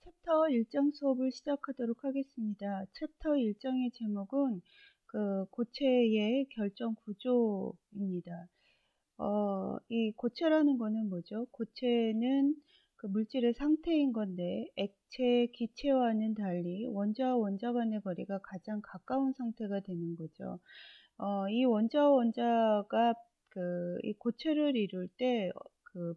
챕터 1장 수업을 시작하도록 하겠습니다. 챕터 1장의 제목은 고체의 결정 구조입니다. 이 고체라는 거는 뭐죠? 고체는 그 물질의 상태인 건데 액체, 기체와는 달리 원자와 원자 간의 거리가 가장 가까운 상태가 되는 거죠. 이 원자와 원자가 이 고체를 이룰 때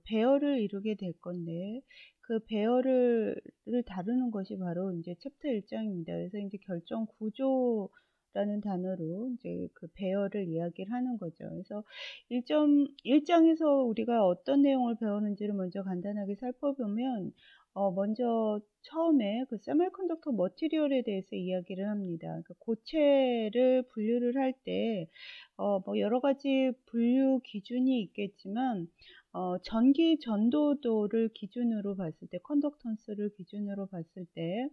배열을 이루게 될 건데 그 배열을 다루는 것이 바로 이제 챕터 1장입니다. 그래서 이제 결정 구조라는 단어로 이제 그 배열을 이야기를 하는 거죠. 그래서 1장에서 우리가 어떤 내용을 배우는지를 먼저 간단하게 살펴보면 먼저 처음에 그 세미컨덕터 머티리얼에 대해서 이야기를 합니다. 그 고체를 분류를 할 때 뭐 여러 가지 분류 기준이 있겠지만 전기 전도도를 기준으로 봤을 때, 컨덕턴스를 기준으로 봤을 때,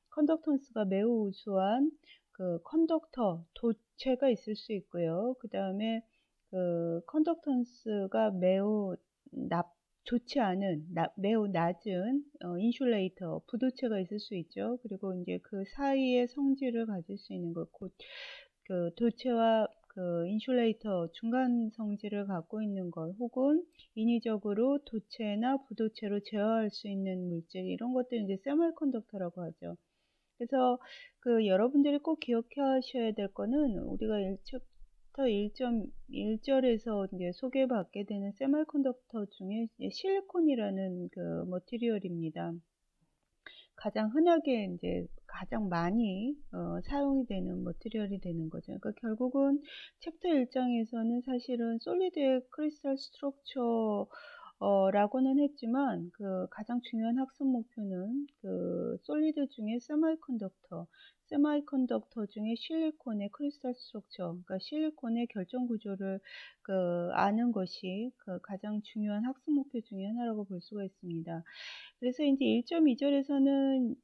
컨덕턴스가 매우 우수한 그 컨덕터, 도체가 있을 수 있고요. 그 다음에 그 컨덕턴스가 매우 좋지 않은, 매우 낮은 인슐레이터, 부도체가 있을 수 있죠. 그리고 이제 그 사이의 성질을 가질 수 있는 그 도체와 그 인슐레이터 중간 성질을 갖고 있는 것, 혹은 인위적으로 도체나 부도체로 제어할 수 있는 물질, 이런 것들 이제 세미컨덕터라고 하죠. 그래서 그 여러분들이 꼭 기억하셔야 될 거는 우리가 챕터 1.1절에서 이제 소개받게 되는 세미컨덕터 중에 실리콘이라는 그 머티리얼입니다. 가장 흔하게 이제 가장 많이 사용이 되는 머티리얼이 되는 거죠. 그러니까 결국은 챕터 1장에서는 사실은 솔리드의 크리스탈 스트럭처 라고는 했지만 그 가장 중요한 학습 목표는 그 솔리드 중에 세마이컨덕터 중에 실리콘의 크리스탈 스트럭처, 그러니까 실리콘의 결정 구조를 아는 것이 그 가장 중요한 학습 목표 중에 하나라고 볼 수가 있습니다. 그래서 이제 1.2절에서는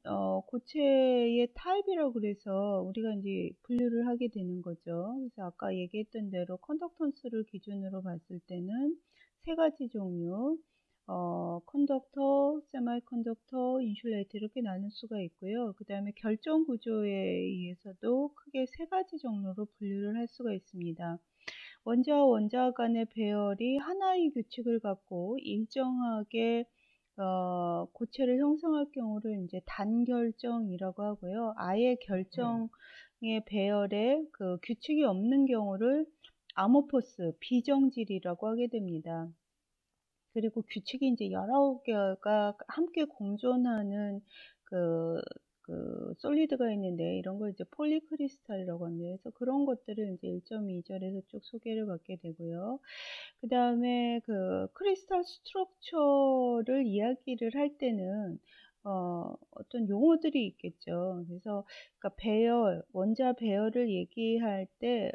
고체의 타입이라고 그래서 우리가 이제 분류를 하게 되는 거죠. 그래서 아까 얘기했던 대로 컨덕턴스를 기준으로 봤을 때는 세 가지 종류, 컨덕터, 세미컨덕터, 인슐레이터 이렇게 나눌 수가 있고요. 그 다음에 결정 구조에 의해서도 크게 세 가지 종류로 분류를 할 수가 있습니다. 원자와 원자 간의 배열이 하나의 규칙을 갖고 일정하게 고체를 형성할 경우를 이제 단결정이라고 하고요. 아예 결정의 배열에 그 규칙이 없는 경우를 아모포스, 비정질이라고 하게 됩니다. 그리고 규칙이 이제 여러 개가 함께 공존하는 솔리드가 있는데 이런 걸 이제 폴리크리스탈이라고 합니다. 그래서 그런 것들을 이제 1.2절에서 쭉 소개를 받게 되고요. 그 다음에 그 크리스탈 스트럭처를 이야기를 할 때는 어떤 용어들이 있겠죠. 그래서 그러니까 배열, 원자 배열을 얘기할 때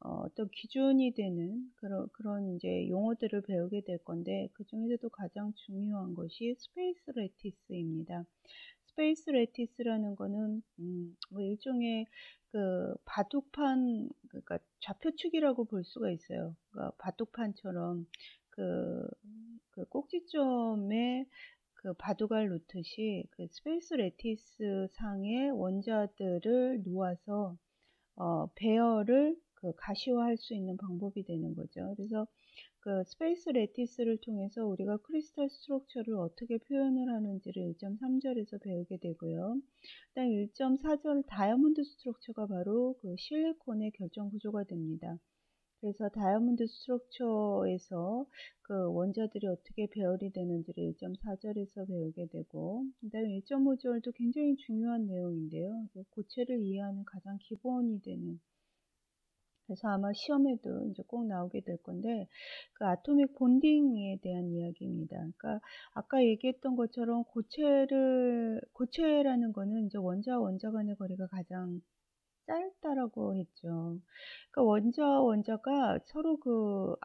어떤 기준이 되는 그런 이제 용어들을 배우게 될 건데 그 중에서도 가장 중요한 것이 스페이스 레티스입니다. 스페이스 레티스라는 거는 뭐 일종의 그 바둑판, 그러니까 좌표축이라고 볼 수가 있어요. 그러니까 바둑판처럼 그 꼭지점에 그 바둑알 놓듯이 그 스페이스 레티스 상의 원자들을 놓아서 배열을 가시화할 수 있는 방법이 되는 거죠. 그래서 그 스페이스 레티스를 통해서 우리가 크리스탈 스트럭처를 어떻게 표현을 하는지를 1.3절에서 배우게 되고요. 그다음 1.4절 다이아몬드 스트럭처가 바로 그 실리콘의 결정 구조가 됩니다. 그래서 다이아몬드 스트럭처에서 그 원자들이 어떻게 배열이 되는지를 1.4절에서 배우게 되고, 그다음에 1.5절도 굉장히 중요한 내용인데요. 고체를 이해하는 가장 기본이 되는, 그래서 아마 시험에도 이제 꼭 나오게 될 건데, 그 아토믹 본딩에 대한 이야기입니다. 그러니까 아까 얘기했던 것처럼 고체라는 거는 이제 원자와 원자 간의 거리가 가장 짧다라고 했죠. 그러니까 원자와 원자가 서로 그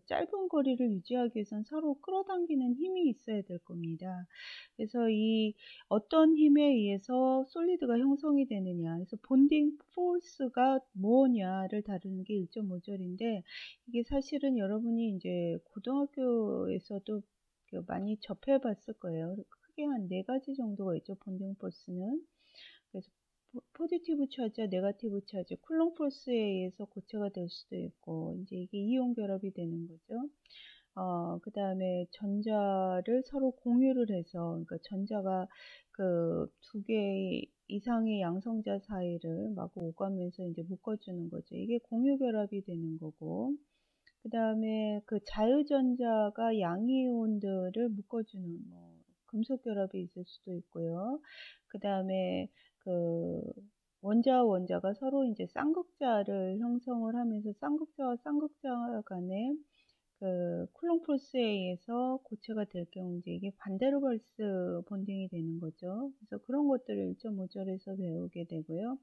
짧은 거리를 유지하기 위해서는 서로 끌어당기는 힘이 있어야 될 겁니다. 그래서 이 어떤 힘에 의해서 솔리드가 형성이 되느냐, 그래서 본딩 포스가 뭐냐를 다루는 게 1.5절인데 이게 사실은 여러분이 이제 고등학교에서도 많이 접해 봤을 거예요. 크게 한 4가지 정도가 있죠. 본딩 포스는. 그래서 포지티브 차지와 네거티브 차지, 쿨롱 포스에 의해서 고체가 될 수도 있고, 이제 이게 이온 결합이 되는 거죠. 그 다음에 전자를 서로 공유를 해서, 그러니까 전자가 그 2개 이상의 양성자 사이를 마구 오가면서 이제 묶어주는 거죠. 이게 공유 결합이 되는 거고, 그 다음에 그 자유전자가 양이온들을 묶어주는 뭐 금속 결합이 있을 수도 있고요. 그 다음에 그 원자와 원자가 서로 이제 쌍극자를 형성을 하면서 쌍극자와 쌍극자 간에 그 쿨롱 포스에 의해서 고체가 될 경우 이제 이게 반데르발스 본딩이 되는 거죠. 그래서 그런 것들을 1.5절에서 배우게 되고요.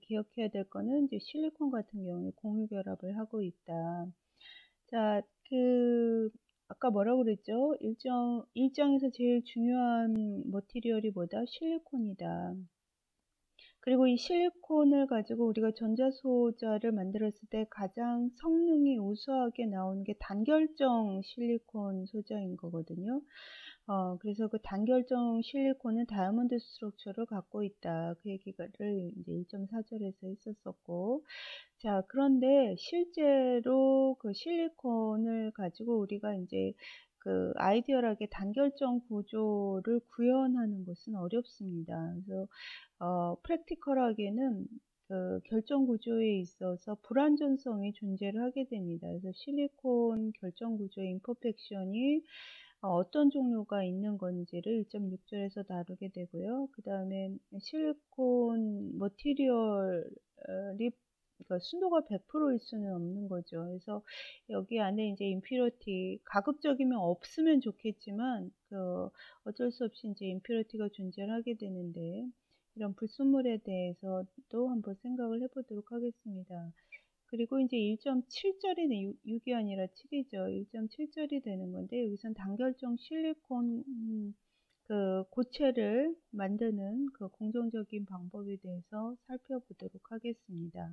기억해야 될 거는 이제 실리콘 같은 경우에 공유 결합을 하고 있다. 자, 아까 뭐라고 그랬죠? 일정에서 제일 중요한 머티리얼이 뭐다? 실리콘이다. 그리고 이 실리콘을 가지고 우리가 전자소자를 만들었을 때 가장 성능이 우수하게 나오는 게 단결정 실리콘 소자인 거거든요. 그래서 그 단결정 실리콘은 다이아몬드 스트럭처를 갖고 있다. 그 얘기를 이제 1.4절에서 했었었고. 자, 그런데 실제로 그 실리콘을 가지고 우리가 이제 그 아이디얼하게 단결정 구조를 구현하는 것은 어렵습니다. 그래서 프랙티컬하게는 그 결정 구조에 있어서 불완전성이 존재를 하게 됩니다. 그래서 실리콘 결정 구조의 임퍼펙션이 어떤 종류가 있는 건지를 1.6절에서 다루게 되고요. 그 다음에 실리콘 머티리얼이 그러니까 순도가 100%일 수는 없는 거죠. 그래서 여기 안에 이제 임퓨리티 가급적이면 없으면 좋겠지만 어쩔 수 없이 이제 임퓨리티가 존재를 하게 되는데 이런 불순물에 대해서도 한번 생각을 해보도록 하겠습니다. 그리고 이제 1.7절이 6이 아니라 7이죠. 1.7절이 되는 건데 여기선 단결정 실리콘 그 고체를 만드는 그 공정적인 방법에 대해서 살펴보도록 하겠습니다.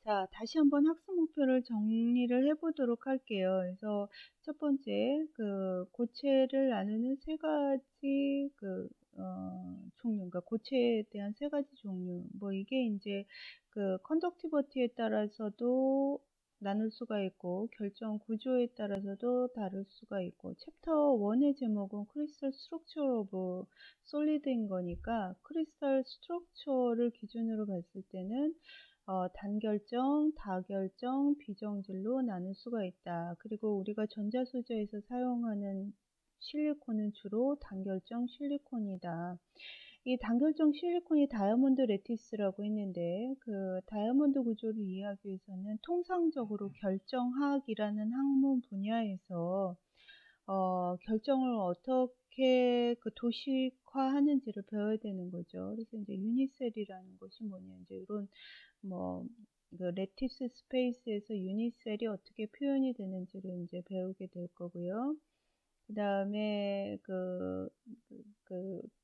자, 다시 한번 학습 목표를 정리를 해보도록 할게요. 그래서 첫 번째, 그 고체를 나누는 3가지 종류, 그러니까 고체에 대한 3가지 종류. 뭐 이게 이제 그 컨덕티버티에 따라서도 나눌 수가 있고 결정 구조에 따라서도 다를 수가 있고 챕터 1의 제목은 크리스탈 스트럭처 오브 솔리드인 거니까 크리스탈 스트럭처를 기준으로 봤을 때는 단결정, 다결정, 비정질로 나눌 수가 있다. 그리고 우리가 전자소재에서 사용하는 실리콘은 주로 단결정 실리콘이다. 이 단결정 실리콘이 다이아몬드 레티스라고 했는데 그 다이아몬드 구조를 이해하기 위해서는 통상적으로 결정학이라는 학문 분야에서 결정을 어떻게 그 도식화하는지를 배워야 되는 거죠. 그래서 이제 유니셀이라는 것이 뭐냐 이제 이런 뭐 그 레티스 스페이스에서 유니셀이 어떻게 표현이 되는지를 이제 배우게 될 거고요. 그 다음에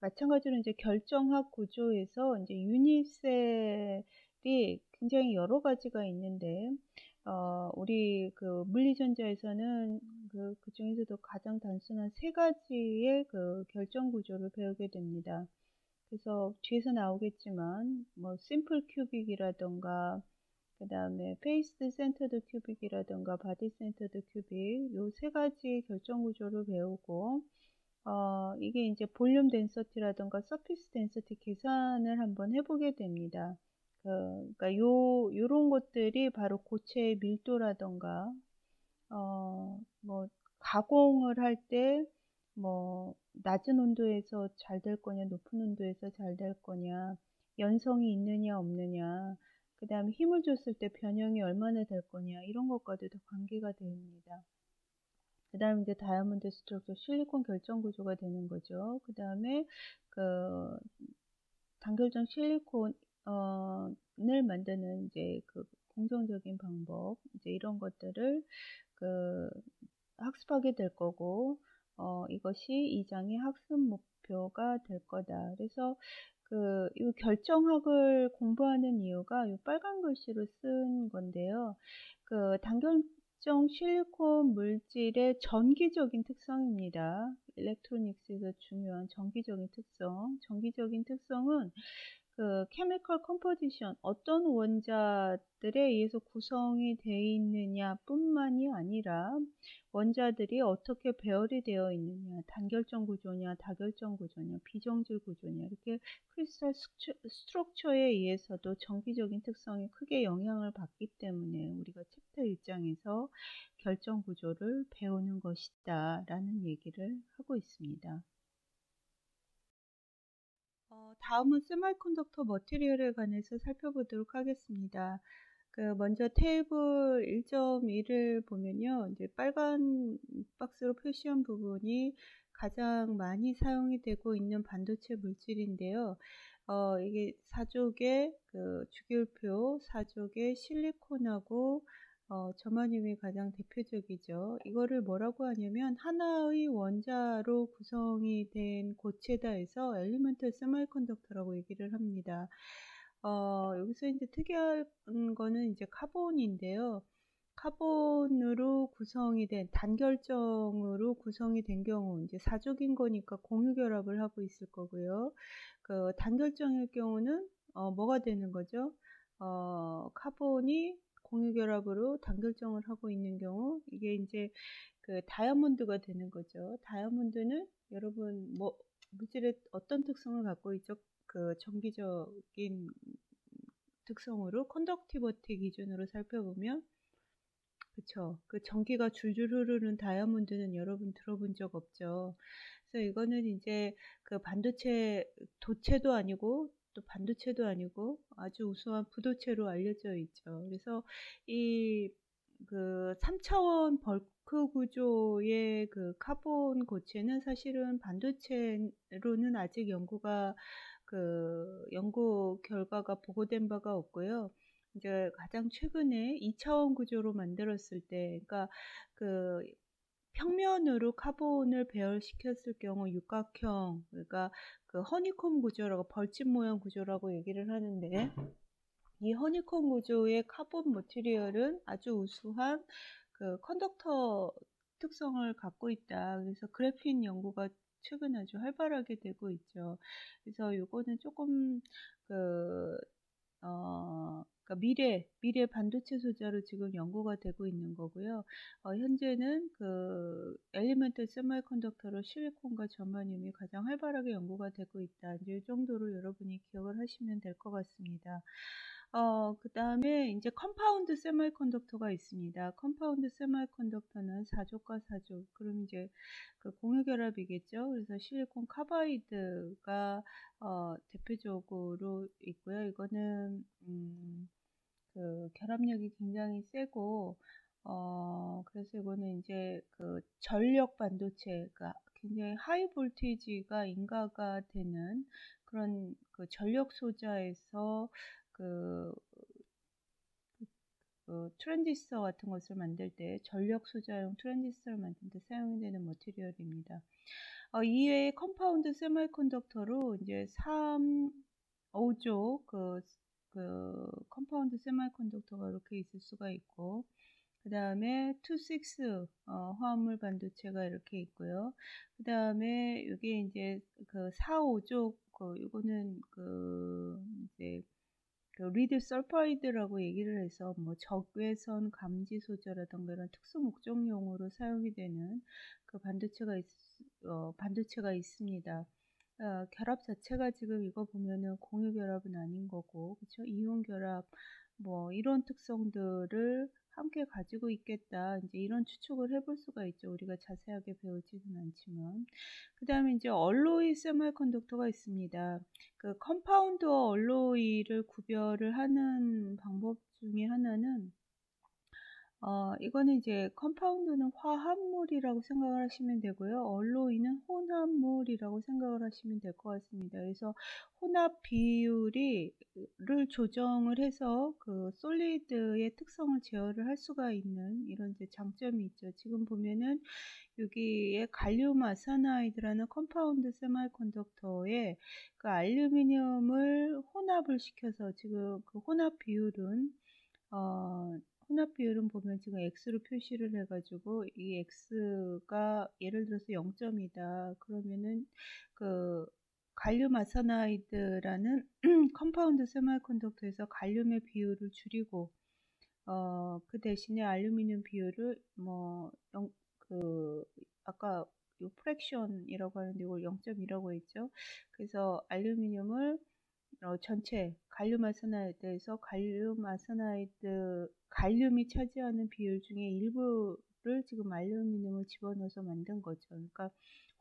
마찬가지로 이제 결정학 구조에서 이제 유니셀이 굉장히 여러 가지가 있는데, 우리 그 물리전자에서는 그 중에서도 가장 단순한 3가지의 그 결정 구조를 배우게 됩니다. 그래서 뒤에서 나오겠지만, 뭐, 심플 큐빅이라던가, 그 다음에 페이스 센터드 큐빅이라든가 바디 센터드 큐빅 요 3가지 결정 구조를 배우고 이게 이제 볼륨 덴서티라든가 서피스 덴서티 계산을 한번 해보게 됩니다. 그러니까 요런 것들이 바로 고체의 밀도라든가 뭐 가공을 할 때 뭐 낮은 온도에서 잘 될 거냐 높은 온도에서 잘 될 거냐 연성이 있느냐 없느냐 그 다음에 힘을 줬을 때 변형이 얼마나 될 거냐 이런 것과도 다 관계가 됩니다. 그 다음에 이제 다이아몬드 스트럭처 실리콘 결정 구조가 되는 거죠. 그 다음에 그 단결정 실리콘을 만드는 이제 그 공정적인 방법 이제 이런 것들을 그 학습하게 될 거고 이것이 2장의 학습 목표가 될 거다. 그래서 이 결정학을 공부하는 이유가 이 빨간 글씨로 쓴 건데요. 단결정 특정 실리콘 물질의 전기적인 특성입니다. 일렉트로닉스에서 중요한 전기적인 특성. 전기적인 특성은 그 케미컬 컴포지션, 어떤 원자들에 의해서 구성이 되어 있느냐 뿐만이 아니라 원자들이 어떻게 배열이 되어 있느냐, 단결점 구조냐, 다결점 구조냐, 비정질 구조냐, 이렇게 크리스탈 스트럭처에 의해서도 전기적인 특성이 크게 영향을 받기 때문에 우리가 챕터 1장에서 결정 구조를 배우는 것이다 라는 얘기를 하고 있습니다. 다음은 세미컨덕터 머티리얼에 관해서 살펴보도록 하겠습니다. 먼저 테이블 1.1을 보면요. 이제 빨간 박스로 표시한 부분이 가장 많이 사용이 되고 있는 반도체 물질인데요. 이게 사족의 주기율표, 사족의 실리콘하고 저마늄이 가장 대표적이죠. 이거를 뭐라고 하냐면 하나의 원자로 구성이 된 고체다 해서 엘리멘털 세미컨덕터라고 얘기를 합니다. 여기서 이제 특이한 거는 이제 카본인데요. 카본으로 구성이 된 단결정으로 구성이 된 경우 이제 사족인 거니까 공유 결합을 하고 있을 거고요. 그 단결정일 경우는 뭐가 되는 거죠? 카본이 공유 결합으로 단결정을 하고 있는 경우 이게 이제 그 다이아몬드가 되는 거죠. 다이아몬드는 여러분 뭐 물질의 어떤 특성을 갖고 있죠? 그 정기적인 특성으로 컨덕티버티 기준으로 살펴보면 그쵸. 그 전기가 줄줄 흐르는 다이아몬드는 여러분 들어본 적 없죠. 그래서 이거는 이제 그 반도체 도체도 아니고 또 반도체도 아니고 아주 우수한 부도체로 알려져 있죠. 그래서 이 그 3차원 벌크 구조의 그 카본 고체는 사실은 반도체로는 아직 연구 결과가 보고된 바가 없고요. 이제 가장 최근에 2차원 구조로 만들었을 때, 그러니까 그 평면으로 카본을 배열시켰을 경우 육각형, 그러니까 그 허니콤 구조라고 벌집 모양 구조라고 얘기를 하는데, 이 허니콤 구조의 카본 머티리얼은 아주 우수한 그 컨덕터 특성을 갖고 있다. 그래서 그래핀 연구가 최근 아주 활발하게 되고 있죠. 그래서 요거는 조금 그 그러니까 미래 반도체 소재로 지금 연구가 되고 있는 거고요. 현재는 그 엘리멘털 세미컨덕터로 실리콘과 저마늄이 가장 활발하게 연구가 되고 있다. 이제 이 정도로 여러분이 기억을 하시면 될 것 같습니다. 그 다음에 이제 컴파운드 세미컨덕터가 있습니다. 컴파운드 세미컨덕터는 사족과 사족, 그럼 이제 그 공유 결합이겠죠. 그래서 실리콘 카바이드가 대표적으로 있고요. 이거는 그 결합력이 굉장히 세고 그래서 이거는 이제 그 전력 반도체가 굉장히 하이 볼티지가 인가가 되는 그런 그 전력 소자에서 그 트랜지스터 같은 것을 만들 때 전력 소자용 트랜지스터를 만들 때 사용이 되는 머티리얼입니다. 이외에 컴파운드 세미컨덕터로 이제 3, 5조 그 컴파운드 세미컨덕터가 이렇게 있을 수가 있고, 그 다음에 2, 6 화합물 반도체가 이렇게 있고요. 그 다음에 이게 이제 그 4, 5조 이거는 이제 그 리드 설파이드라고 얘기를 해서 뭐 적외선 감지 소재라던가 이런 특수 목적용으로 사용이 되는 그 반도체가 있습니다. 결합 자체가 지금 이거 보면은 공유 결합은 아닌 거고, 그쵸? 이온 결합, 뭐, 이런 특성들을 함께 가지고 있겠다. 이제 이런 추측을 해볼 수가 있죠. 우리가 자세하게 배우지는 않지만. 그 다음에 이제 얼로이 세미컨덕터가 있습니다. 그 컴파운드와 얼로이를 구별을 하는 방법 중에 하나는 이거는 이제 컴파운드는 화합물이라고 생각을 하시면 되고요. 얼로이는 혼합물이라고 생각을 하시면 될 것 같습니다. 그래서 혼합 비율을 조정을 해서 그 솔리드의 특성을 제어를 할 수가 있는 이런 이제 장점이 있죠. 지금 보면은 여기에 갈륨 아사나이드라는 컴파운드 세미컨덕터에 그 알루미늄을 혼합을 시켜서 지금 그 혼합 비율은 혼합 비율은 보면 지금 X로 표시를 해가지고 이 X가 예를 들어서 0점이다. 그러면은 그 갈륨 아사나이드라는 컴파운드 세미컨덕터에서 갈륨의 비율을 줄이고 그 대신에 알루미늄 비율을 아까 요 프랙션이라고 하는데 이걸 0.2라고 했죠. 그래서 알루미늄을 전체 갈륨 아세나이드에서 갈륨이 차지하는 비율 중에 일부를 지금 알루미늄을 집어넣어서 만든 거죠. 그러니까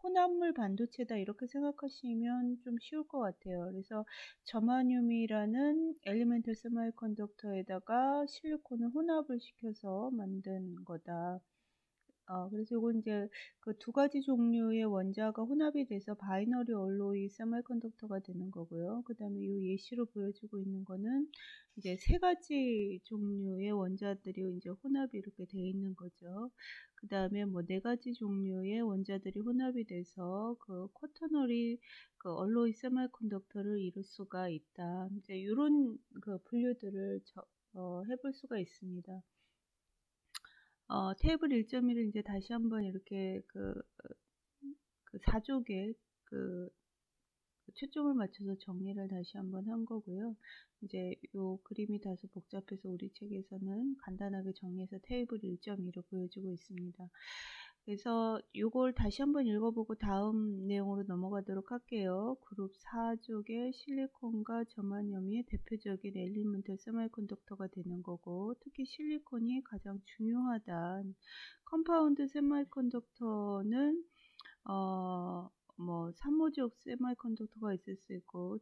혼합물 반도체다 이렇게 생각하시면 좀 쉬울 것 같아요. 그래서 저마늄이라는 엘리멘털 세미컨덕터에다가 실리콘을 혼합을 시켜서 만든 거다. 그래서 이건 이제 그 두 가지 종류의 원자가 혼합이 돼서 바이너리 얼로이 세미컨덕터가 되는 거고요. 그 다음에 이 예시로 보여주고 있는 거는 이제 세 가지 종류의 원자들이 이제 혼합이 이렇게 돼 있는 거죠. 그 다음에 뭐 네 가지 종류의 원자들이 혼합이 돼서 그 쿼터너리 그 얼로이 세미컨덕터를 이룰 수가 있다. 이제 이런 그 분류들을 해볼 수가 있습니다. 테이블 1.1을 이제 다시 한번 이렇게 그 4쪽에 그 초점을 맞춰서 정리를 다시 한번 한 거고요. 이제 요 그림이 다소 복잡해서 우리 책에서는 간단하게 정리해서 테이블 1.2로 보여주고 있습니다. 그래서 요걸 다시 한번 읽어보고 다음 내용으로 넘어가도록 할게요. 그룹 4쪽에 실리콘과 저마늄이 대표적인 엘리멘털 세미컨덕터가 되는 거고, 특히 실리콘이 가장 중요하다. 컴파운드 세미컨덕터는 뭐 3호적 세미컨덕터가 있을 수 있고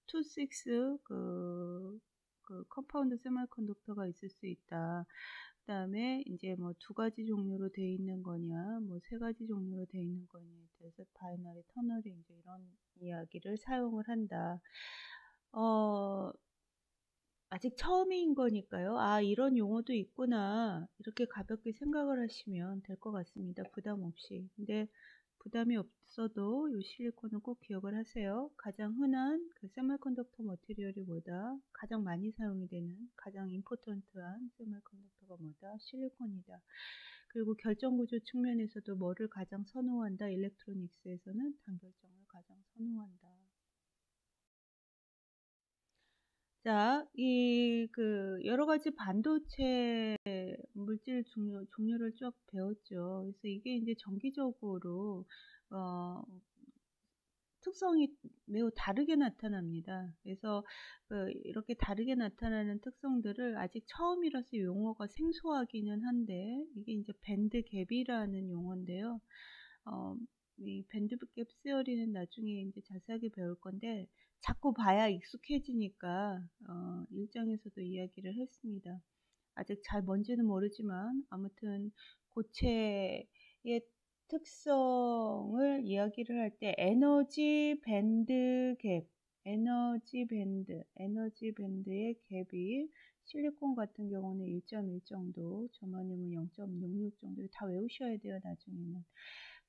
2,6 그 컴파운드 세미컨덕터가 있을 수 있다. 그 다음에 이제 뭐 두 가지 종류로 되어 있는 거냐, 뭐 세 가지 종류로 되어 있는 거냐에 대해서 바이너리, 터너리 이제 이런 이야기를 사용을 한다. 아직 처음인 거니까요. 아, 이런 용어도 있구나. 이렇게 가볍게 생각을 하시면 될 것 같습니다. 부담 없이. 근데 부담이 없어도 이 실리콘은 꼭 기억을 하세요. 가장 흔한 그 세미컨덕터 머티리얼이 뭐다? 가장 많이 사용이 되는 가장 임포턴트한 세미컨덕터가 뭐다? 실리콘이다. 그리고 결정구조 측면에서도 뭐를 가장 선호한다? 일렉트로닉스에서는 단결정을 가장 선호한다. 자, 여러 가지 반도체 물질 종류를 쭉 배웠죠. 그래서 이게 이제 정기적으로, 어, 특성이 매우 다르게 나타납니다. 그래서 이렇게 다르게 나타나는 특성들을 아직 처음이라서 용어가 생소하기는 한데, 이게 이제 밴드 갭이라는 용어인데요. 이 밴드갭 시어리는 나중에 이제 자세하게 배울 건데 자꾸 봐야 익숙해지니까 1장에서도 이야기를 했습니다. 아직 잘 뭔지는 모르지만 아무튼 고체의 특성을 이야기를 할 때 에너지 밴드 갭, 에너지 밴드의 갭이 실리콘 같은 경우는 1.1 정도, 저마늄은 0.66 정도 다 외우셔야 돼요, 나중에는.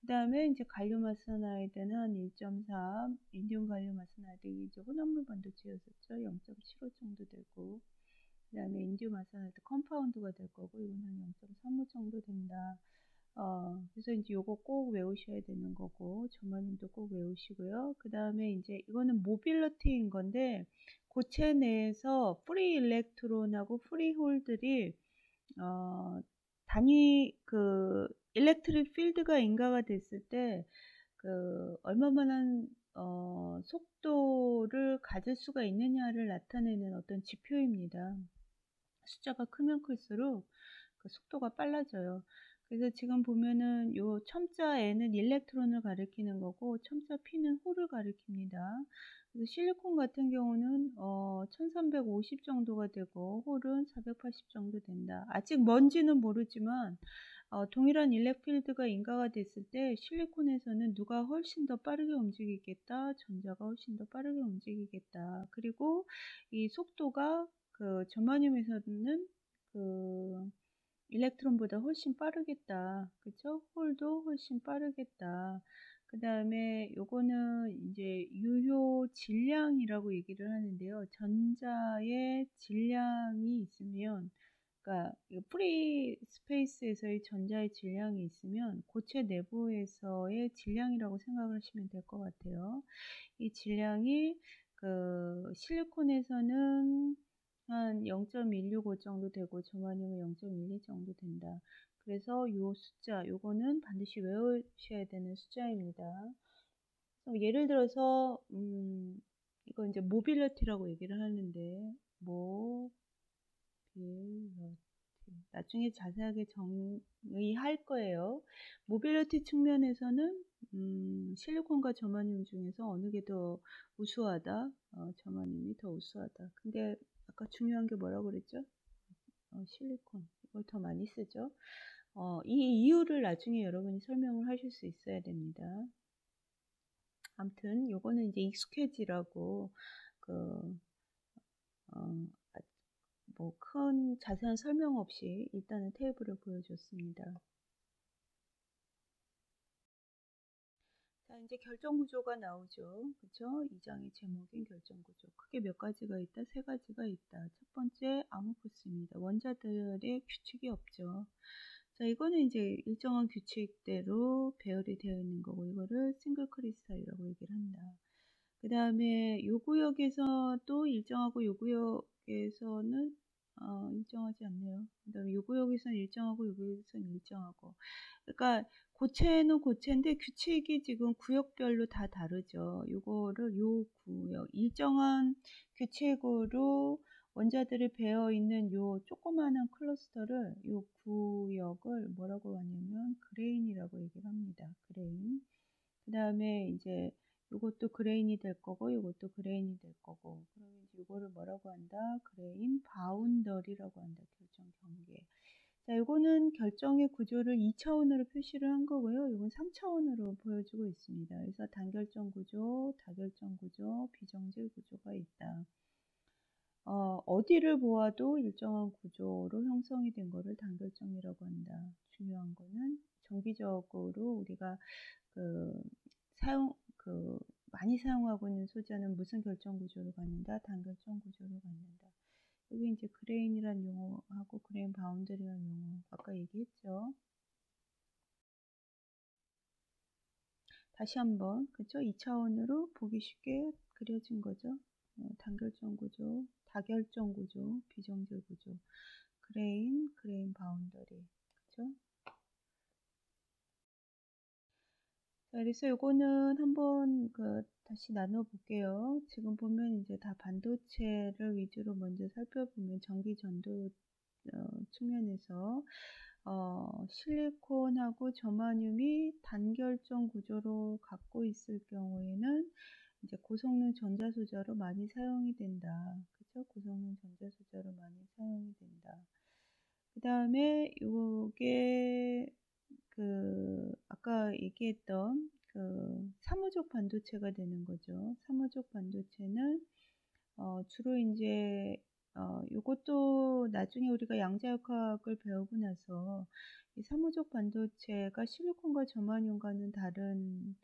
그 다음에 이제 갈륨 아세나이드는 한 1.3, 인디움 갈륨 아세나이드 이제 혼합물 반도체였었죠. 0.75 정도 되고, 그 다음에 인디움 아세나이드 컴파운드가 될 거고, 이건 한 0.35 정도 된다. 그래서 이제 요거 꼭 외우셔야 되는 거고, 저마님도 꼭 외우시고요. 그 다음에 이제 이거는 모빌리티인 건데, 고체 내에서 프리 일렉트론하고 프리 홀들이 단위 일렉트릭 필드가 인가가 됐을 때 얼마만한 속도를 가질 수가 있느냐를 나타내는 어떤 지표입니다. 숫자가 크면 클수록 그 속도가 빨라져요. 그래서 지금 보면은 요 첨자 N은 일렉트론을 가리키는 거고 첨자 P는 홀을 가리킵니다. 그래서 실리콘 같은 경우는 1350 정도가 되고 홀은 480 정도 된다. 아직 뭔지는 모르지만 동일한 일렉필드가 인가가 됐을 때 실리콘에서는 누가 훨씬 더 빠르게 움직이겠다, 전자가 훨씬 더 빠르게 움직이겠다. 그리고 이 속도가 저마늄에서는 일렉트론보다 훨씬 빠르겠다. 그쵸? 홀도 훨씬 빠르겠다. 그 다음에 요거는 이제 유효 질량이라고 얘기를 하는데요. 전자의 질량이 있으면 그러니까 프리 스페이스에서의 전자의 질량이 있으면 고체 내부에서의 질량이라고 생각을 하시면 될 것 같아요. 이 질량이 그 실리콘에서는 한 0.165 정도 되고 저마늄은 0.12 정도 된다. 그래서 요 숫자, 요거는 반드시 외우셔야 되는 숫자입니다. 예를 들어서 이거 이제 모빌리티라고 얘기를 하는데 모빌리티 나중에 자세하게 정의할 거예요. 모빌리티 측면에서는 실리콘과 저마늄 중에서 어느 게 더 우수하다? 저마늄이 더 우수하다. 근데 아까 중요한 게 뭐라고 그랬죠? 실리콘. 이걸 더 많이 쓰죠. 이 이유를 나중에 여러분이 설명을 하실 수 있어야 됩니다. 아무튼 요거는 이제 익숙해지라고 그 뭐 큰 자세한 설명 없이 일단은 테이블을 보여줬습니다. 자, 이제 결정 구조가 나오죠. 그쵸? 2장의 제목인 결정 구조. 크게 몇 가지가 있다? 세 가지가 있다. 첫 번째, 아모포스입니다. 원자들의 규칙이 없죠. 자, 이거는 이제 일정한 규칙대로 배열이 되어 있는 거고, 이거를 싱글 크리스탈이라고 얘기를 한다. 그 다음에 요 구역에서 또 일정하고 요 구역에서는 일정하지 않네요. 그 다음에 요 구역에서는 일정하고 요 구역에서는 일정하고. 그러니까 고체는 고체인데 규칙이 지금 구역별로 다 다르죠. 요거를 요 구역 일정한 규칙으로 원자들이 배어 있는 요 조그마한 클러스터를 요 구역을 뭐라고 하냐면 그레인이라고 얘기를 합니다. 그레인. 그 다음에 이제 요것도 그레인이 될 거고 요것도 그레인이 될 거고 그러면 이제 요거를 뭐라고 한다? 그레인 바운더리라고 한다. 결정 경계. 자, 요거는 결정의 구조를 2차원으로 표시를 한 거고요. 요건 3차원으로 보여주고 있습니다. 그래서 단결정 구조, 다결정 구조, 비정질 구조가 있다. 어디를 보아도 일정한 구조로 형성이 된 거를 단결정이라고 한다. 중요한 거는 정기적으로 우리가 그 많이 사용하고 있는 소재는 무슨 결정 구조로 갖는다? 단결정 구조로 갖는다. 여기 이제 그레인이란 용어하고 그레인 바운드리란 용어 아까 얘기했죠. 다시 한번 그죠? 2차원으로 보기 쉽게 그려진 거죠. 단결정 구조, 다결정 구조, 비정질 구조, 그레인 바운더리 그죠? 자, 그래서 요거는 한번 다시 나눠볼게요. 지금 보면 이제 다 반도체를 위주로 먼저 살펴보면 전기 전도 측면에서 실리콘하고 저마늄이 단결정 구조로 갖고 있을 경우에는 이제 고성능 전자소자로 많이 사용이 된다. 그죠? 고성능 전자소자로 많이 사용이 된다. 그 다음에 요게 아까 얘기했던 사무적 반도체가 되는 거죠. 사무적 반도체는 주로 이제 요것도 나중에 우리가 양자역학을 배우고 나서 이 사무적 반도체가 실리콘과 저마늄과는 다른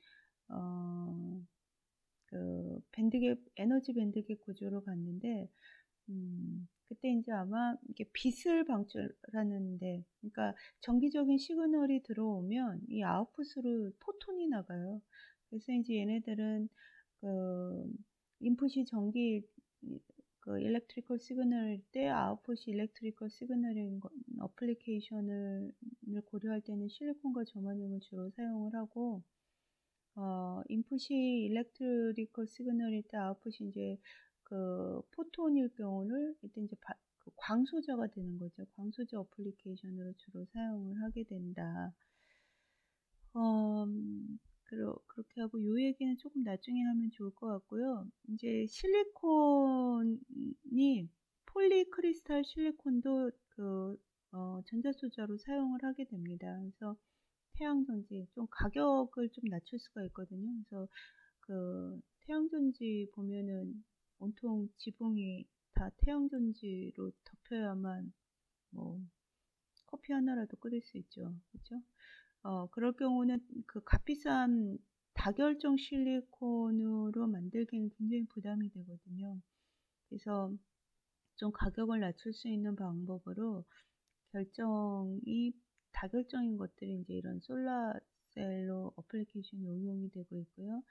밴드갭 에너지 밴드갭 구조로 갔는데 그때 이제 아마 이게 빛을 방출하는데, 그러니까 정기적인 시그널이 들어오면 이 아웃풋으로 포톤이 나가요. 그래서 이제 얘네들은 인풋이 전기 일렉트리컬 시그널일 때 아웃풋이 일렉트리컬 시그널인 어플리케이션을 고려할 때는 실리콘과 저마늄을 주로 사용을 하고 인풋이 일렉트리컬 시그널일 때 아웃풋이 이제 포톤일 경우를 이때 이제 광소자가 되는 거죠. 광소자 어플리케이션으로 주로 사용을 하게 된다. 그렇게 하고 요 얘기는 조금 나중에 하면 좋을 것 같고요. 이제 실리콘이 폴리크리스탈 실리콘도 전자소자로 사용을 하게 됩니다. 그래서 태양전지 좀 가격을 좀 낮출 수가 있거든요. 그래서 태양전지 보면은 온통 지붕이 다 태양전지로 덮여야만 뭐 커피 하나라도 끓일 수 있죠. 그렇죠? 그럴 경우는 값비싼 다결정 실리콘으로 만들기는 굉장히 부담이 되거든요. 그래서 좀 가격을 낮출 수 있는 방법으로 결정이 다결정인 것들이 이제 이런 솔라셀로 어플리케이션이 응용이 되고 있고요.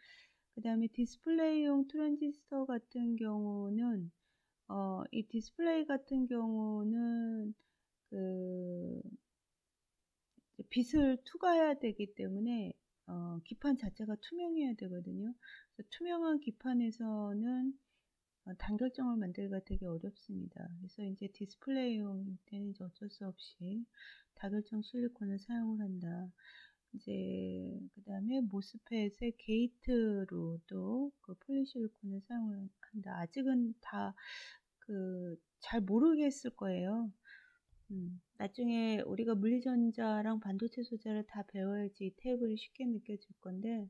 그 다음에 디스플레이용 트랜지스터 같은 경우는 이 디스플레이 같은 경우는 그 빛을 투과해야 되기 때문에 기판 자체가 투명해야 되거든요. 그래서 투명한 기판에서는 단결정을 만들기가 되게 어렵습니다. 그래서 이제 디스플레이용 때는 이제 어쩔 수 없이 다결정 실리콘을 사용을 한다. 이제 그 다음에 모스펫의 게이트로도 그 폴리실리콘을 사용을 한다. 아직은 다 잘 모르겠을 거예요. 나중에 우리가 물리전자랑 반도체 소재를 다 배워야지 이 테이블이 쉽게 느껴질 건데,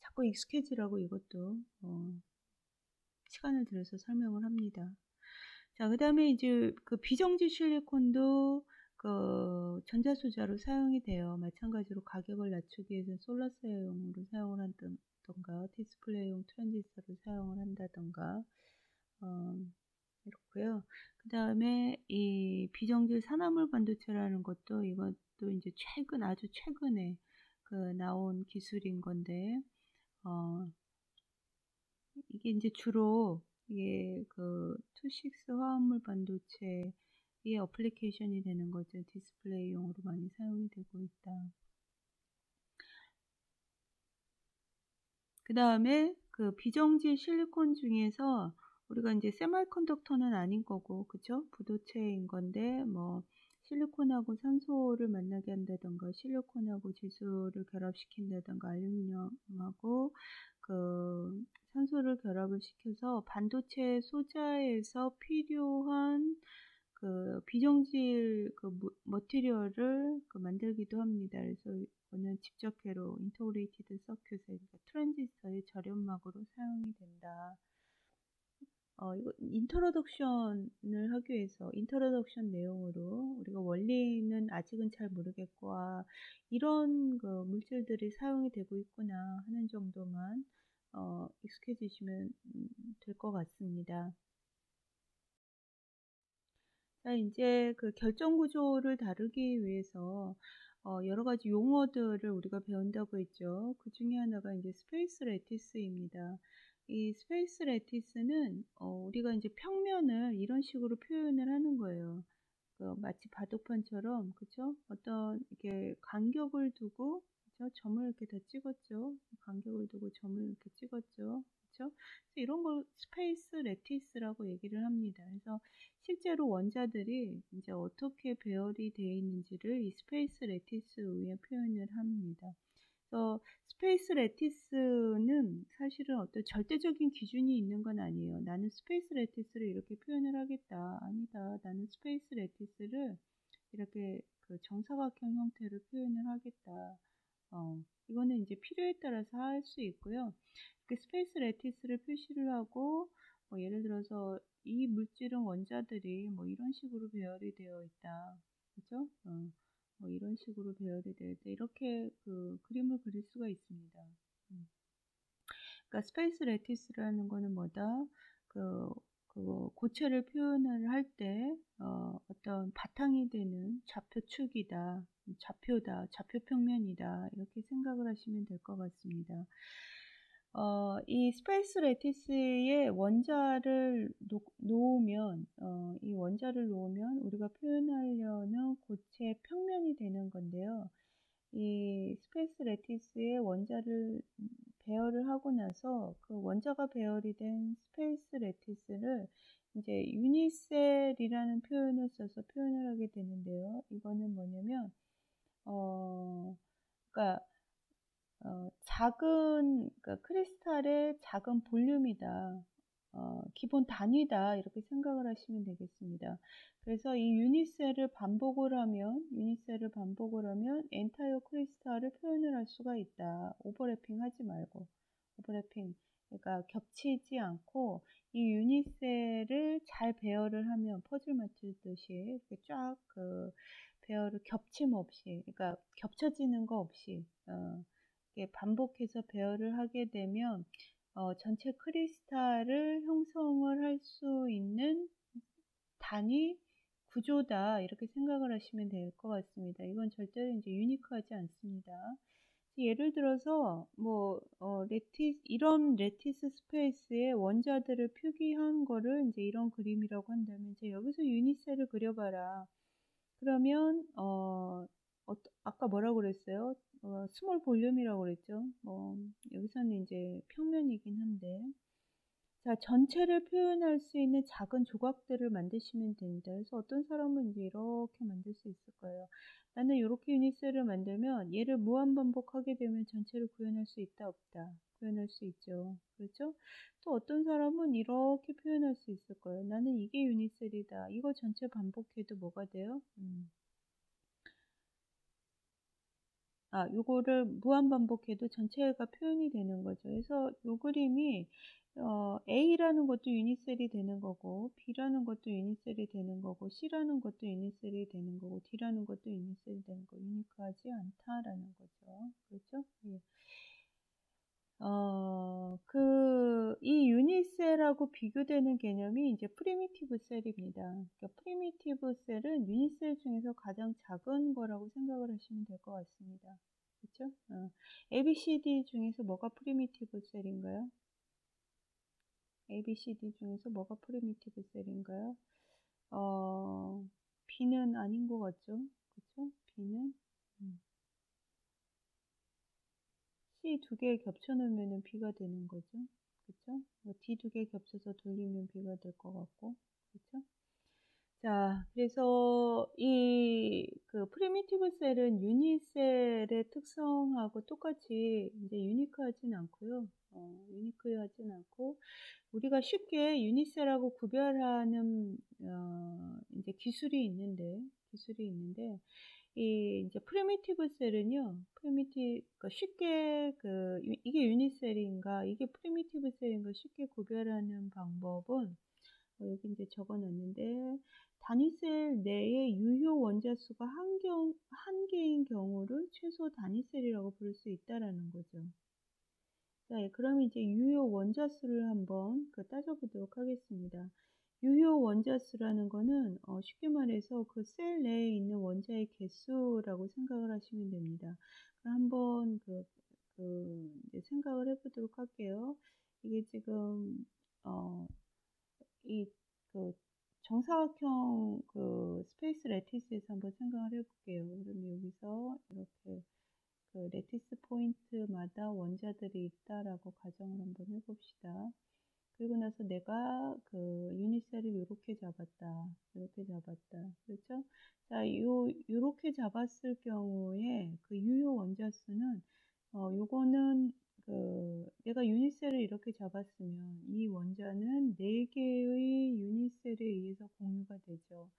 자꾸 익숙해지라고 이것도, 시간을 들여서 설명을 합니다. 자, 그 다음에 이제 그 비정지 실리콘도 그 전자소자로 사용이 돼요. 마찬가지로 가격을 낮추기 위해서 솔라셀용으로 사용을 한다던가, 디스플레이용 트랜지스터를 사용을 한다던가, 이렇고요. 그 다음에 이 비정질 산화물 반도체라는 것도 이것도 이제 아주 최근에 나온 기술인 건데, 이게 이제 주로 이게 투식스 화합물 반도체의 어플리케이션이 되는 거죠. 디스플레이용으로 많이 사용이 되고 있다. 그 다음에 그 비정지 실리콘 중에서 우리가 이제 세미컨덕터는 아닌 거고, 그쵸? 부도체인 건데, 뭐, 실리콘하고 산소를 만나게 한다던가, 실리콘하고 질소를 결합시킨다던가, 알루미늄하고 산소를 결합을 시켜서 반도체 소자에서 필요한 비정질 머티리얼을 만들기도 합니다. 그래서 이거는 직접회로 인터그레이티드 서큐트, 그러니까 트랜지스터의 절연막으로 사용이 된다. 이거 인트로덕션을 하기 위해서 인트로덕션 내용으로 우리가 원리는 아직은 잘 모르겠고, 이런 물질들이 사용이 되고 있구나 하는 정도만 익숙해지시면 될 것 같습니다. 자, 이제 결정 구조를 다루기 위해서 여러 가지 용어들을 우리가 배운다고 했죠. 그 중에 하나가 이제 스페이스 레티스입니다. 이 스페이스 레티스는 우리가 이제 평면을 이런 식으로 표현을 하는 거예요. 마치 바둑판처럼, 그쵸? 어떤 이렇게 간격을 두고, 그쵸? 점을 이렇게 다 찍었죠. 간격을 두고 점을 이렇게 찍었죠. 그쵸? 이런 걸 스페이스 레티스라고 얘기를 합니다. 그래서 실제로 원자들이 이제 어떻게 배열이 되어 있는지를 이 스페이스 레티스 위에 표현을 합니다. 그래서 스페이스 레티스는 사실은 어떤 절대적인 기준이 있는 건 아니에요. 나는 스페이스 레티스를 이렇게 표현을 하겠다. 아니다. 나는 스페이스 레티스를 이렇게 정사각형 형태로 표현을 하겠다. 이거는 이제 필요에 따라서 할 수 있고요. 이렇게 스페이스 레티스를 표시를 하고, 예를 들어서 이 물질은 원자들이 뭐 이런 식으로 배열이 되어 있다. 그죠? 뭐 이런 식으로 배열이 되어 있다. 이렇게 그림을 그릴 수가 있습니다. 그러니까 스페이스 레티스라는 거는 뭐다? 고체를 표현을 할 때 어떤 바탕이 되는 좌표축이다, 좌표다, 좌표평면이다, 이렇게 생각을 하시면 될 것 같습니다. 이 스페이스 레티스의 원자를 놓으면, 이 원자를 놓으면 우리가 표현하려는 고체 평면이 되는 건데요. 이 스페이스 레티스의 원자를 배열을 하고 나서 그 원자가 배열이 된 스페이스 레티스를 이제 유니셀이라는 표현을 써서 표현을 하게 되는데요. 이거는 뭐냐면, 그러니까 그러니까 크리스탈의 작은 볼륨이다. 기본 단위다. 이렇게 생각을 하시면 되겠습니다. 그래서 이 유니셀을 반복을 하면 엔타이어 크리스탈을 표현을 할 수가 있다. 오버래핑 하지 말고. 오버래핑. 그러니까 겹치지 않고 이 유니셀을 잘 배열을 하면 퍼즐 맞추듯이 이렇게 쫙 배열을 겹침 없이, 그러니까 겹쳐지는 거 없이, 반복해서 배열을 하게 되면 전체 크리스탈을 형성을 할 수 있는 단위 구조다 이렇게 생각을 하시면 될 것 같습니다. 이건 절대로 이제 유니크하지 않습니다. 예를 들어서 이런 레티스 스페이스의 원자들을 표기한 거를 이제 이런 그림이라고 한다면 이제 여기서 유니셀을 그려봐라. 그러면 아까 뭐라고 그랬어요? 스몰 볼륨이라고 그랬죠. 여기서는 이제 평면이긴 한데, 자, 전체를 표현할 수 있는 작은 조각들을 만드시면 됩니다. 그래서 어떤 사람은 이제 이렇게 만들 수 있을 거예요. 나는 이렇게 유니셀을 만들면 얘를 무한반복하게 되면 전체를 구현할 수 있다, 없다. 구현할 수 있죠. 그렇죠? 또 어떤 사람은 이렇게 표현할 수 있을 거예요. 나는 이게 유니셀이다. 이거 전체 반복해도 뭐가 돼요? 요거를 무한 반복해도 전체가 표현이 되는 거죠. 그래서 요 그림이 A라는 것도 유니셀이 되는 거고, B라는 것도 유니셀이 되는 거고, C라는 것도 유니셀이 되는 거고, D라는 것도 유니셀이 되는 거, 유니크하지 않다라는 거죠. 그렇죠? 예. 이 유니셀하고 비교되는 개념이 이제 프리미티브 셀입니다. 그러니까 프리미티브 셀은 유니셀 중에서 가장 작은 거라고 생각을 하시면 될 것 같습니다. 그렇죠? ABCD 중에서 뭐가 프리미티브 셀인가요? ABCD 중에서 뭐가 프리미티브 셀인가요? B는 아닌 것 같죠? 그렇죠? B는 C 두 개 겹쳐놓으면 B가 되는 거죠. 그쵸? D 두 개 겹쳐서 돌리면 B가 될 것 같고. 그쵸? 자, 그래서 그 프리미티브 셀은 유니셀의 특성하고 똑같이 이제 유니크하진 않고요. 유니크하진 않고, 우리가 쉽게 유니셀하고 구별하는, 이제 기술이 있는데, 이제 프리미티브 셀은요, 그러니까 쉽게 이게 유니셀인가, 이게 프리미티브 셀인가 쉽게 구별하는 방법은, 여기 이제 적어 놨는데, 단위셀 내의 유효 원자 수가 한 개인 경우를 최소 단위셀이라고 부를 수 있다라는 거죠. 자, 그럼 이제 유효 원자 수를 한번 따져보도록 하겠습니다. 유효 원자 수라는 거는 쉽게 말해서 그 셀 내에 있는 원자의 개수라고 생각을 하시면 됩니다. 그럼 한번 이제 생각을 해보도록 할게요. 이게 지금 이 정사각형 스페이스 레티스에서 한번 생각을 해볼게요. 그러면 여기서 이렇게 레티스 포인트마다 원자들이 있다라고 가정을 한번 해봅시다. 그리고 나서 내가 유니셀을 이렇게 잡았다. 이렇게 잡았다. 그렇죠? 자, 요렇게 잡았을 경우에 그 유효 원자 수는, 요거는 내가 유니셀을 이렇게 잡았으면 이 원자는 4개의 유니셀에 의해서 공유가 되죠.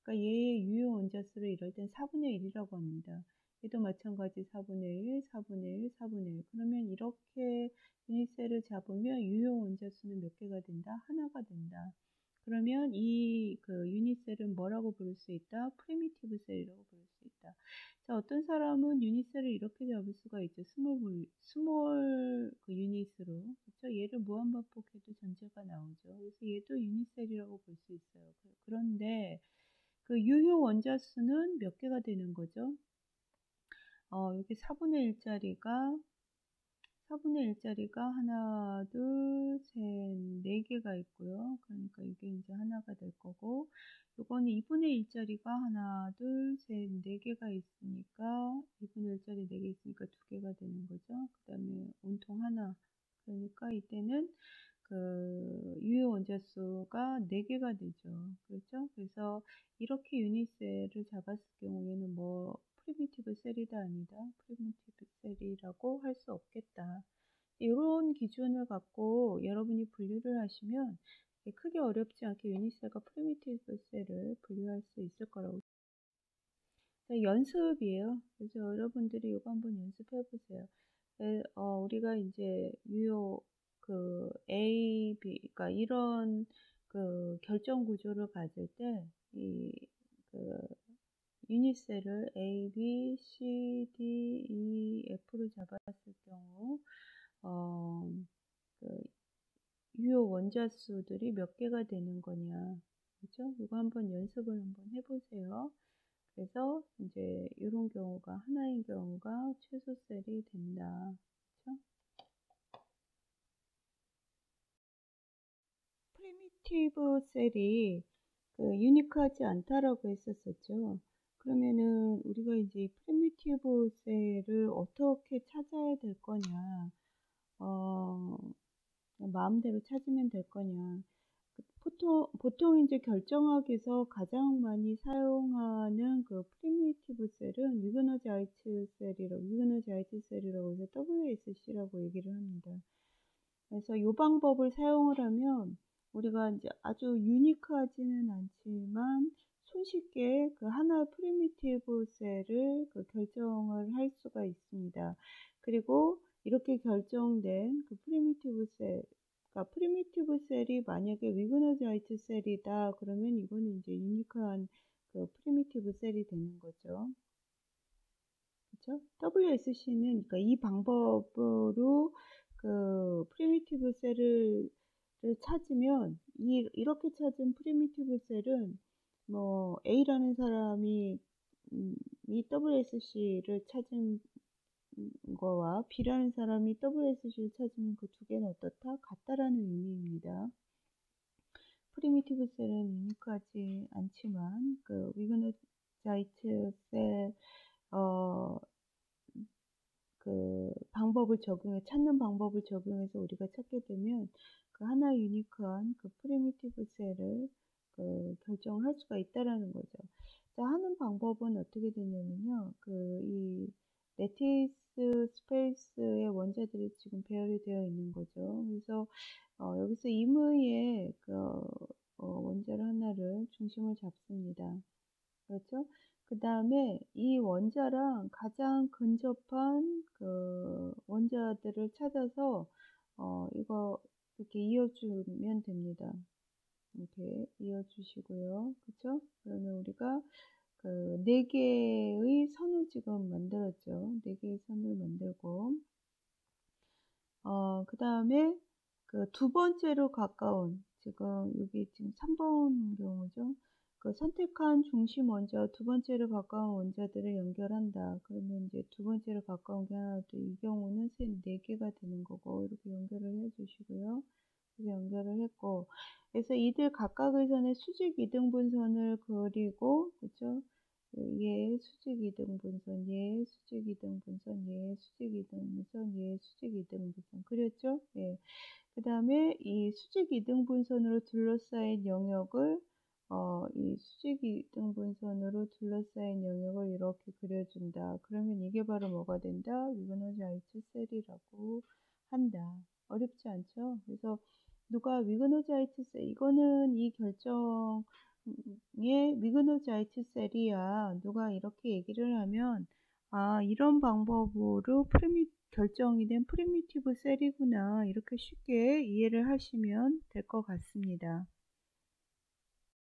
그러니까 얘의 유효 원자 수를 이럴 땐 4분의 1이라고 합니다. 얘도 마찬가지 4분의 1, 4분의 1, 4분의 1. 그러면 이렇게 유니셀을 잡으면 유효 원자 수는 몇 개가 된다? 하나가 된다. 그러면 이 유니셀은 뭐라고 부를 수 있다? 프리미티브 셀이라고 부를 수 있다. 자, 어떤 사람은 유니셀을 이렇게 잡을 수가 있죠. 스몰 유닛으로. 그렇죠? 얘를 무한반복해도 전체가 나오죠. 그래서 얘도 유니셀이라고 볼 수 있어요. 그런데 그 유효 원자 수는 몇 개가 되는 거죠? 여기 4분의 1짜리가 하나, 둘, 셋, 4개가 있고요. 그러니까 이게 이제 하나가 될 거고, 요거는 2분의 1짜리가 하나, 둘, 셋, 4개가 있으니까, 2분의 1짜리 4개 있으니까 2개가 되는 거죠. 그 다음에 온통 하나. 그러니까 이때는 유효 원자 수가 4개가 되죠. 그렇죠? 그래서 이렇게 유니셀을 잡았을 경우에는 프리미티브 셀이다 아니다. 프리미티브 셀이라고 할 수 없겠다. 이런 기준을 갖고 여러분이 분류를 하시면 크게 어렵지 않게 유니셀과 프리미티브 셀을 분류할 수 있을 거라고. 연습이에요. 그래서 여러분들이 이거 한번 연습해 보세요. 우리가 이제 유효 A, B, 그러니까 이런 결정 구조를 가질 때 유니셀을 A, B, C, D, E, F로 잡았을 경우 유효 원자 수들이 몇 개가 되는 거냐. 그죠? 이거 한번 연습을 한번 해보세요. 그래서 이제 이런 경우가 하나인 경우가 최소 셀이 된다. 그렇죠? 프리미티브 셀이 유니크하지 않다라고 했었었죠. 그러면은 우리가 이제 프리미티브 셀을 어떻게 찾아야 될 거냐, 마음대로 찾으면 될 거냐. 보통 이제 결정학에서 가장 많이 사용하는 그 프리미티브 셀은 위그너자이트 셀이라고 해서 WSC라고 얘기를 합니다. 그래서 이 방법을 사용을 하면 우리가 이제 아주 유니크하지는 않지만 손쉽게 그 하나의 프리미티브 셀을 결정을 할 수가 있습니다. 그리고 이렇게 결정된 그 프리미티브 셀, 그러니까 프리미티브 셀이 만약에 위그너자이트 셀이다 그러면 이거는 이제 유니크한 그 프리미티브 셀이 되는 거죠. 그렇죠? WSC는 그러니까 이 방법으로 그 프리미티브 셀을 찾으면 이렇게 찾은 프리미티브 셀은 뭐 A라는 사람이 이 WSC를 찾은 거와 B라는 사람이 WSC를 찾으면 그 두 개는 어떻다? 같다라는 의미입니다. 프리미티브 셀은 유니크하지 않지만 그 위그너자이트 셀 그 방법을 찾는 방법을 적용해서 우리가 찾게 되면 그 하나의 유니크한 그 프리미티브 셀을 결정할 수가 있다라는 거죠. 자, 하는 방법은 어떻게 되냐면요. 이 레티스 스페이스의 원자들이 지금 배열이 되어 있는 거죠. 그래서 여기서 임의의 원자를 하나를 중심을 잡습니다. 그렇죠? 그 다음에 이 원자랑 가장 근접한 그 원자들을 찾아서 이거 이렇게 이어주면 됩니다. 이렇게 이어주시고요. 그쵸? 그러면 우리가 그 4개의 선을 지금 만들었죠. 4개의 선을 만들고 그 다음에 그 두 번째로 가까운 지금 여기 지금 3번 경우죠. 그 선택한 중심 원자와 두 번째로 가까운 원자들을 연결한다. 그러면 이제 두 번째로 가까운 게 하나, 이 경우는 4개가 되는 거고 이렇게 연결을 해 주시고요. 이렇게 연결을 했고 그래서 이들 각각의 선에 수직 이등분선을 그리고 그렇죠? 얘 수직 이등분선, 얘 수직 이등분선, 얘 수직 이등분선, 얘 수직 이등분선 그렸죠? 예. 그 다음에 이 수직 이등분선으로 둘러싸인 영역을 이 수직 이등분선으로 둘러싸인 영역을 이렇게 그려준다. 그러면 이게 바로 뭐가 된다? 위그너자이트 셀이라고 한다. 어렵지 않죠? 그래서 누가 위그너자이트 셀, 이거는 이 결정에 위그너자이트 셀이야. 누가 이렇게 얘기를 하면 아, 이런 방법으로 결정이 된 프리미티브 셀이구나. 이렇게 쉽게 이해를 하시면 될 것 같습니다.